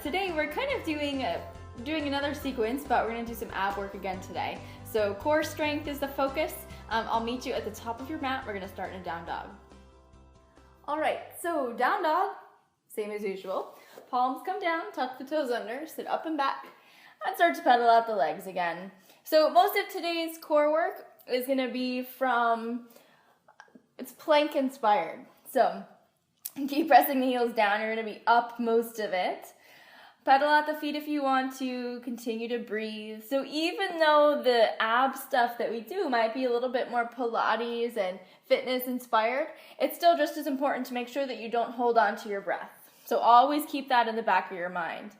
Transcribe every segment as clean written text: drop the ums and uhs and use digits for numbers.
Today we're kind of doing another sequence, but we're going to do some ab work again today. So core strength is the focus. I'll meet you at the top of your mat. We're going to start in a down dog. All right, so down dog, same as usual. Palms come down, tuck the toes under, sit up and back, and start to pedal out the legs again. So most of today's core work is going to be it's plank inspired. So keep pressing the heels down. You're going to be up most of it. Pedal out the feet if you want to. Continue to breathe. So even though the ab stuff that we do might be a little bit more Pilates and fitness inspired, it's still just as important to make sure that you don't hold on to your breath. So always keep that in the back of your mind.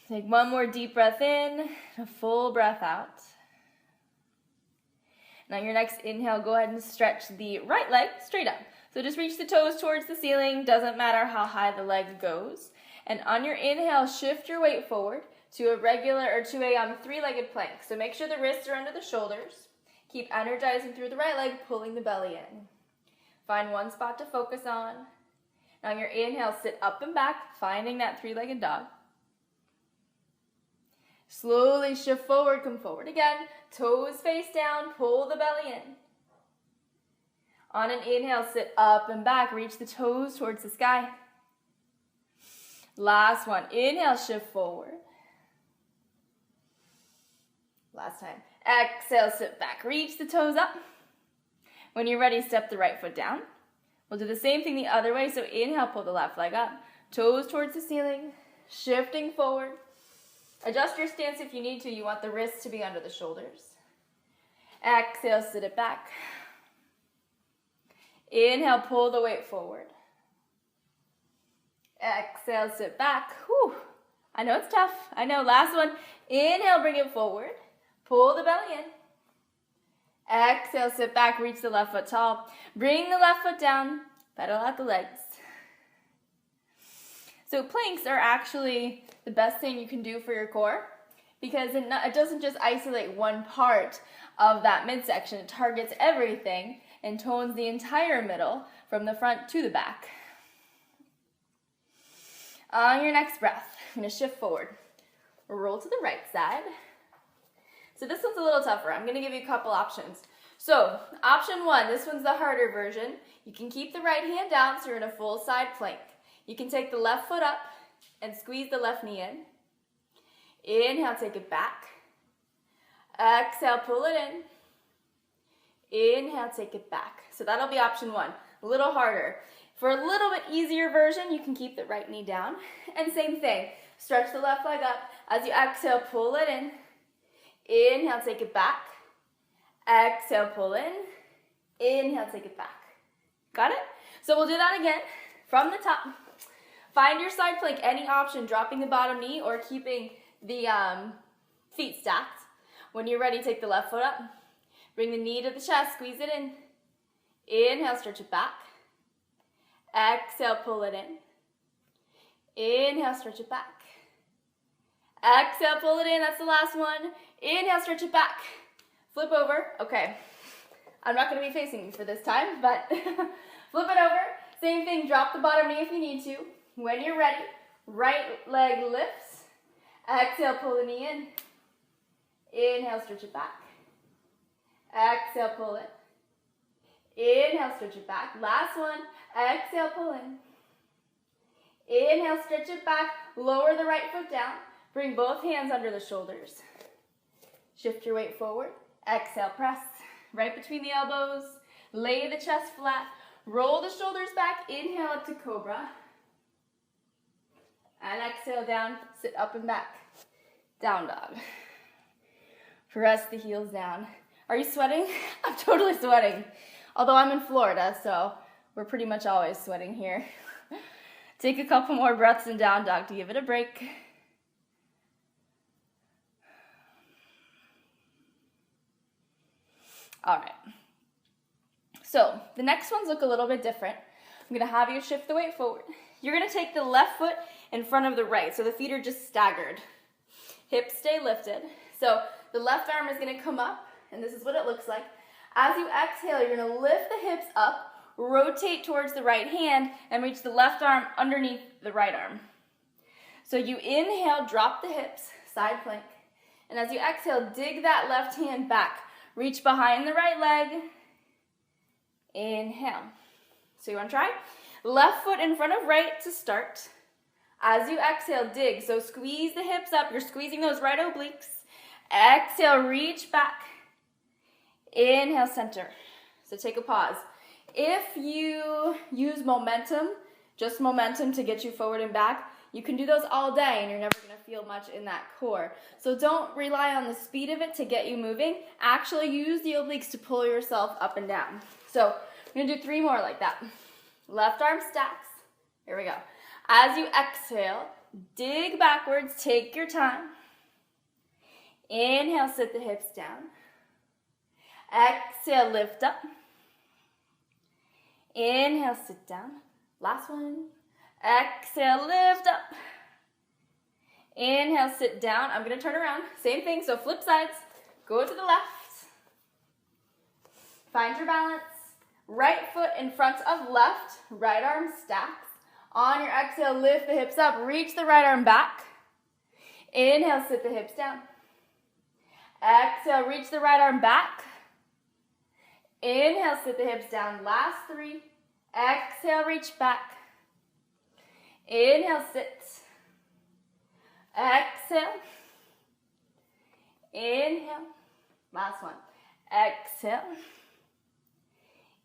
Take one more deep breath in, a full breath out. And on your next inhale, go ahead and stretch the right leg straight up. So just reach the toes towards the ceiling. Doesn't matter how high the leg goes. And on your inhale, shift your weight forward to a three-legged plank. So make sure the wrists are under the shoulders. Keep energizing through the right leg, pulling the belly in. Find one spot to focus on. And on your inhale, sit up and back, finding that three-legged dog. Slowly shift forward, come forward again. Toes face down, pull the belly in. On an inhale, sit up and back, reach the toes towards the sky. Last one. Inhale, shift forward. Last time. Exhale, sit back. Reach the toes up. When you're ready, step the right foot down. We'll do the same thing the other way. So inhale, pull the left leg up. Toes towards the ceiling. Shifting forward. Adjust your stance if you need to. You want the wrists to be under the shoulders. Exhale, sit it back. Inhale, pull the weight forward. Exhale, sit back. Whew. I know it's tough. I know. Last one. Inhale, bring it forward. Pull the belly in. Exhale, sit back. Reach the left foot tall. Bring the left foot down. Pedal out the legs. So planks are actually the best thing you can do for your core because it doesn't just isolate one part of that midsection. It targets everything and tones the entire middle from the front to the back. On your next breath, I'm going to shift forward. Roll to the right side. So this one's a little tougher. I'm going to give you a couple options. So option one, this one's the harder version. You can keep the right hand down so you're in a full side plank. You can take the left foot up and squeeze the left knee in. Inhale, take it back. Exhale, pull it in. Inhale, take it back. So that'll be option one, a little harder. For a little bit easier version, you can keep the right knee down. And same thing, stretch the left leg up. As you exhale, pull it in. Inhale, take it back. Exhale, pull in. Inhale, take it back. Got it? So we'll do that again from the top. Find your side plank, any option, dropping the bottom knee or keeping the feet stacked. When you're ready, take the left foot up. Bring the knee to the chest, squeeze it in. Inhale, stretch it back. Exhale, pull it in. Inhale, stretch it back. Exhale, pull it in. That's the last one. Inhale, stretch it back. Flip over. Okay. I'm not going to be facing you for this time, but flip it over. Same thing. Drop the bottom knee if you need to. When you're ready, right leg lifts. Exhale, pull the knee in. Inhale, stretch it back. Exhale, pull it. Inhale, stretch it back. Last one. Exhale, pull in. Inhale, stretch it back. Lower the right foot down. Bring both hands under the shoulders. Shift your weight forward. Exhale, press. Right between the elbows. Lay the chest flat. Roll the shoulders back. Inhale up to cobra. And exhale down. Sit up and back. Down dog. Press the heels down. Are you sweating? I'm totally sweating. Although I'm in Florida, so we're pretty much always sweating here. Take a couple more breaths in down dog to give it a break. All right. So the next ones look a little bit different. I'm going to have you shift the weight forward. You're going to take the left foot in front of the right, so the feet are just staggered. Hips stay lifted. So the left arm is going to come up, and this is what it looks like. As you exhale, you're going to lift the hips up, rotate towards the right hand, and reach the left arm underneath the right arm. So you inhale, drop the hips, side plank. And as you exhale, dig that left hand back. Reach behind the right leg. Inhale. So you want to try? Left foot in front of right to start. As you exhale, dig. So squeeze the hips up. You're squeezing those right obliques. Exhale, reach back. Inhale, center. So take a pause. If you use momentum, just momentum to get you forward and back, you can do those all day and you're never going to feel much in that core. So don't rely on the speed of it to get you moving. Actually use the obliques to pull yourself up and down. So I'm going to do 3 more like that. Left arm stacks. Here we go. As you exhale, dig backwards, take your time. Inhale, sit the hips down. Exhale, lift up. Inhale, sit down. Last one. Exhale, lift up. Inhale, sit down. I'm going to turn around. Same thing, so flip sides. Go to the left. Find your balance. Right foot in front of left. Right arm stacks. On your exhale, lift the hips up. Reach the right arm back. Inhale, sit the hips down. Exhale, reach the right arm back. Inhale, sit the hips down. Last 3. Exhale, reach back. Inhale, sit. Exhale. Inhale. Last one. Exhale.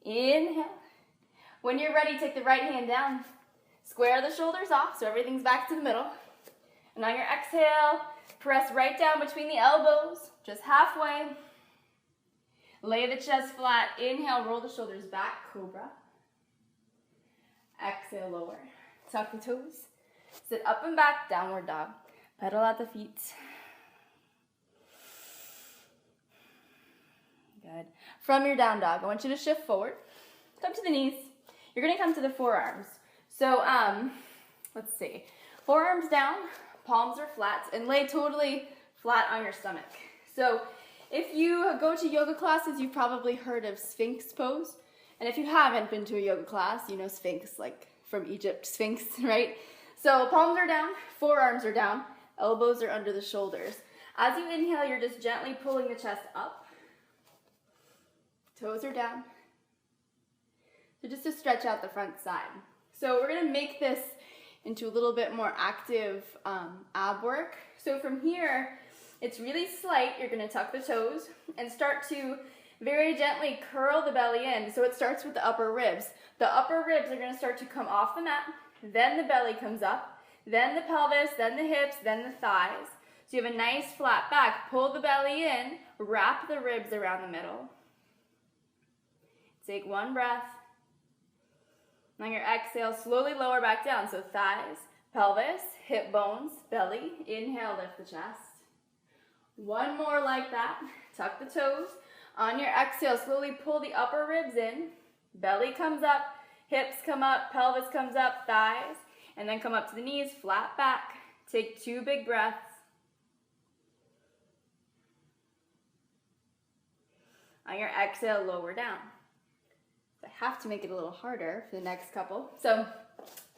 Inhale. When you're ready, take the right hand down. Square the shoulders off so everything's back to the middle. And on your exhale, press right down between the elbows, just halfway. Lay the chest flat. Inhale, roll the shoulders back, cobra. Exhale, lower. Tuck the toes. Sit up and back, downward dog. Pedal out the feet. Good. From your down dog, I want you to shift forward. Come to the knees. You're going to come to the forearms. So, let's see. Forearms down, palms are flat, and lay totally flat on your stomach. So, if you go to yoga classes, you've probably heard of Sphinx pose. And if you haven't been to a yoga class, you know Sphinx, like from Egypt, Sphinx, right? So palms are down, forearms are down, elbows are under the shoulders. As you inhale, you're just gently pulling the chest up. Toes are down. So just to stretch out the front side. So we're going to make this into a little bit more active ab work. So from here, it's really slight. You're going to tuck the toes and start to very gently curl the belly in. So it starts with the upper ribs. The upper ribs are going to start to come off the mat. Then the belly comes up. Then the pelvis, then the hips, then the thighs. So you have a nice flat back. Pull the belly in. Wrap the ribs around the middle. Take 1 breath. On your exhale, slowly lower back down. So thighs, pelvis, hip bones, belly. Inhale, lift the chest. 1 more like that. Tuck the toes. On your exhale, slowly pull the upper ribs in. Belly comes up, hips come up, pelvis comes up, thighs. And then come up to the knees, flat back. Take 2 big breaths. On your exhale, lower down. I have to make it a little harder for the next couple. So,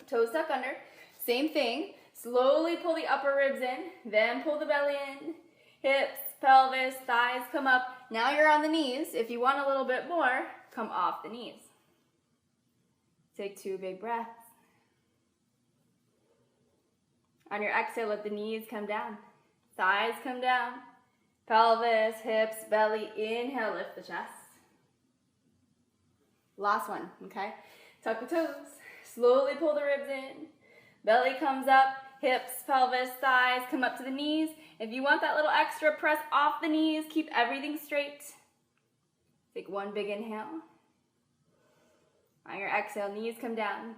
toes tuck under. Same thing. Slowly pull the upper ribs in, then pull the belly in. Hips, pelvis, thighs come up. Now you're on the knees. If you want a little bit more, come off the knees. Take 2 big breaths. On your exhale, let the knees come down. Thighs come down. Pelvis, hips, belly. Inhale, lift the chest. Last one, okay? Tuck the toes. Slowly pull the ribs in. Belly comes up. Hips, pelvis, thighs come up to the knees. If you want that little extra, press off the knees. Keep everything straight. Take 1 big inhale. On your exhale, knees come down.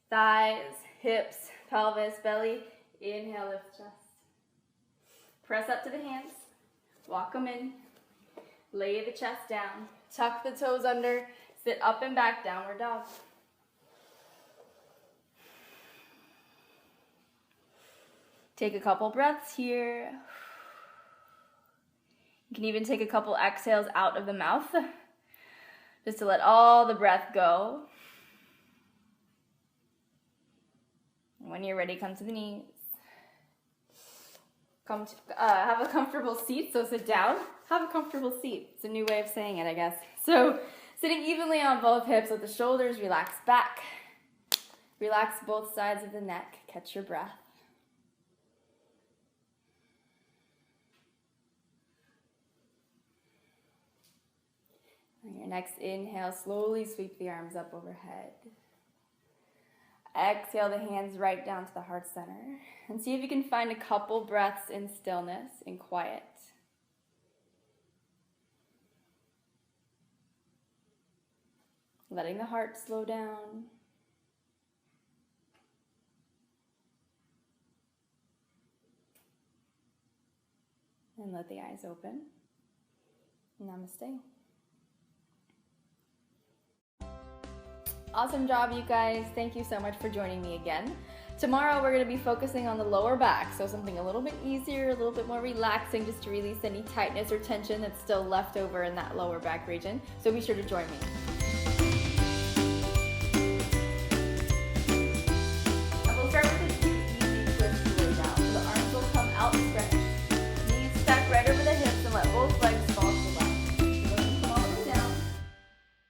Thighs, hips, pelvis, belly. Inhale, lift chest. Press up to the hands. Walk them in. Lay the chest down. Tuck the toes under. Sit up and back, downward dog. Take a couple breaths here. You can even take a couple exhales out of the mouth, just to let all the breath go. And when you're ready, come to the knees. have a comfortable seat, so sit down. Have a comfortable seat. It's a new way of saying it, I guess. So sitting evenly on both hips, let the shoulders relax back. Relax both sides of the neck. Catch your breath. On your next inhale, slowly sweep the arms up overhead. Exhale the hands right down to the heart center. And see if you can find a couple breaths in stillness, in quiet. Letting the heart slow down. And let the eyes open. Namaste. Awesome job, you guys. Thank you so much for joining me again. Tomorrow we're going to be focusing on the lower back, so something a little bit easier, a little bit more relaxing, just to release any tightness or tension that's still left over in that lower back region. So be sure to join me.